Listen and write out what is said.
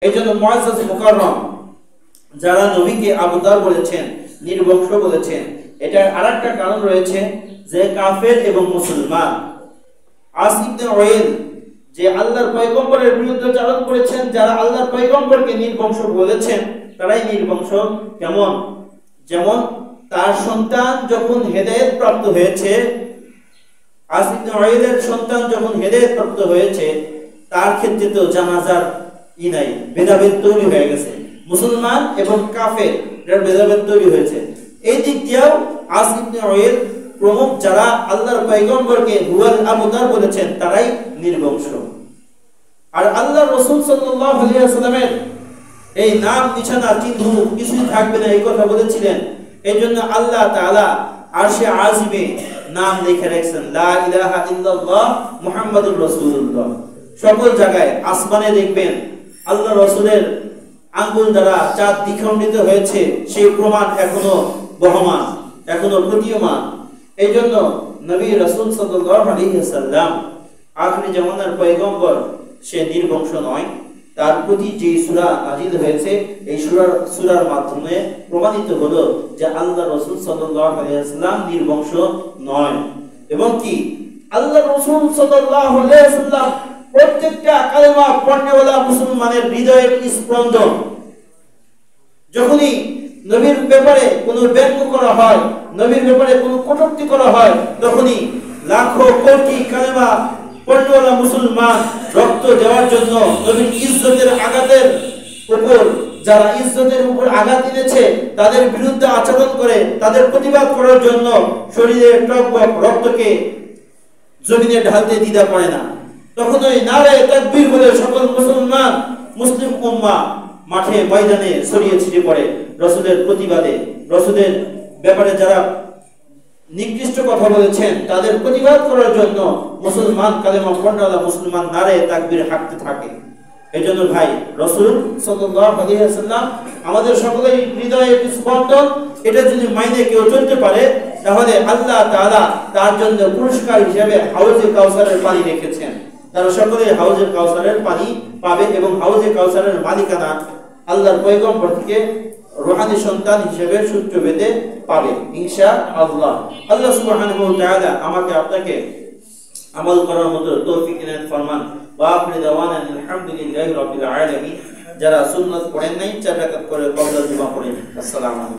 এইজন্য মুআজ্জাজ মুকাররম যারা নবীকে আবুতার বলেছেন, নির্বংশ বলেছেন, এটার আরেকটা কারণ রয়েছে যে কাফের এবং মুসলমান। আস ইবনে ওয়াইল যে আল্লাহর পয়গম্বরের বিরুদ্ধে চারণ করেছেন, যারা আল্লাহর পয়গম্বরকে নির্বংশ বলেছেন তারাই নির্বংশ। কেমন? যেমন তার সন্তান যখন হেদায়েত প্রাপ্ত হয়েছে, আস ইবনে ওয়াইলের সন্তান যখন হেদায়েত প্রাপ্ত হয়েছে, তার ক্ষেত্রে তো জানাজার নাই, ভেদাভেদ তৈরি হয়ে গেছে। মুসলমান এবং কাফের এর ভেদাভেদ তৈরি হয়েছে। এই দিক দিয়েও আস ইবনে ওয়াইল প্রমুখ যারা আল্লাহর পয়গম্বরকে হুয়াল আবতার বলেছেন তারাই নির্বংশ। আর আল্লাহর রাসূল সাল্লাল্লাহু আলাইহি ওয়াসাল্লামের এই নাম নিশানা চিহ্ন কিছুই থাকবে না এই কথা বলেছিলেন। এইজন্য আল্লাহ তাআলা আরশে আজিমে নাম লিখে রেখেছেন লা ইলাহা ইল্লাল্লাহ মুহাম্মাদুর রাসূলুল্লাহ। সকল জায়গায় আসমানে দেখবেন আল্লাহ রাসূলের আঙ্গুল দ্বারা চাঁদ দ্বিখণ্ডিত হয়েছে, সেই প্রমাণ এখনো বহমান, এখনো প্রতীয়মান। এইজন্য নবী রাসূল সাল্লাল্লাহু আলাইহি ওয়াসাল্লাম আখিরি জামানার পয়গম্বর, সে নির্বংশ নয়। তার প্রতি যে সূরা নাযিল হয়েছে এই সূরার মাধ্যমে প্রমাণিত হলো যে আল্লাহ রাসূল সাল্লাল্লাহু আলাইহি ওয়াসাল্লাম নির্বংশ নয়। এবং কি আল্লাহ রাসূল সাল্লাল্লাহু আলাইহি ওয়াসাল্লাম প্রত্যেকটা কালেমা পড়নেওয়ালা মুসলমানের হৃদয়ের স্পন্দন। যখনই নবীর ব্যাপারে কোনো ব্যঙ্গ করা হয়, নবীর ব্যাপারে কোনো কটূক্তি করা হয়, তখনই লাখো কোটি কালেমা পড়নেওয়ালা মুসলমান রক্ত দেওয়ার জন্য, নবীর ইজ্জতের আঘাতের উপর, যারা ইজ্জতের উপর আঘাত এনেছে তাদের বিরুদ্ধে আচরণ করে, তাদের প্রতিবাদ করার জন্য শরীরের টকবক রক্তকে জমিনে ঢালতে দ্বিধা করে না। তখন ওই নারে তাকবীর বলে সকল মুসলমান, মুসলিম উম্মাহ মাঠে ময়দানে ছড়িয়ে ছিটিয়ে পড়ে রাসূলের প্রতিবাদে। রাসূলের ব্যাপারে যারা নিকৃষ্ট কথা বলেছেন তাদের প্রতিবাদ করার জন্য মুসলমান কালেমা পড়নেওয়ালা মুসলমান নারে তাকবীর হাঁকতে থাকে। এইজন্য ভাই রাসূল সাল্লাল্লাহু আলাইহি ওয়াসাল্লাম আমাদের সকলের হৃদয়ে স্পন্দন। এটা যদি মাইনে কেউ চলতে পারে তাহলে আল্লাহ তাআলা তার জন্য পুরস্কার হিসেবে হাউজে কাউসারের পানি রেখেছেন। তারা সকলে হাউজে কাউসারের পানি পাবে এবং হাউজে কাউসারের মালিকানা আল্লাহর পয়গম্বর থেকে রূহানি সন্তান হিসেবে সূত্র বেঁধে পাবে ইনশাআল্লাহ। আল্লাহ সুবহানাহু ওয়া তাআলা আমাকে আপনাকে আমল করার মতো তৌফিক দান ফরমান। ওয়া আখিরু দাওয়ানা আলহামদুলিল্লাহি রাব্বিল আলামিন। যারা সুন্নাত পড়েন নাই 4 রাকাত করে কবর জুমা পড়েন। আসসালামু আলাইকুম।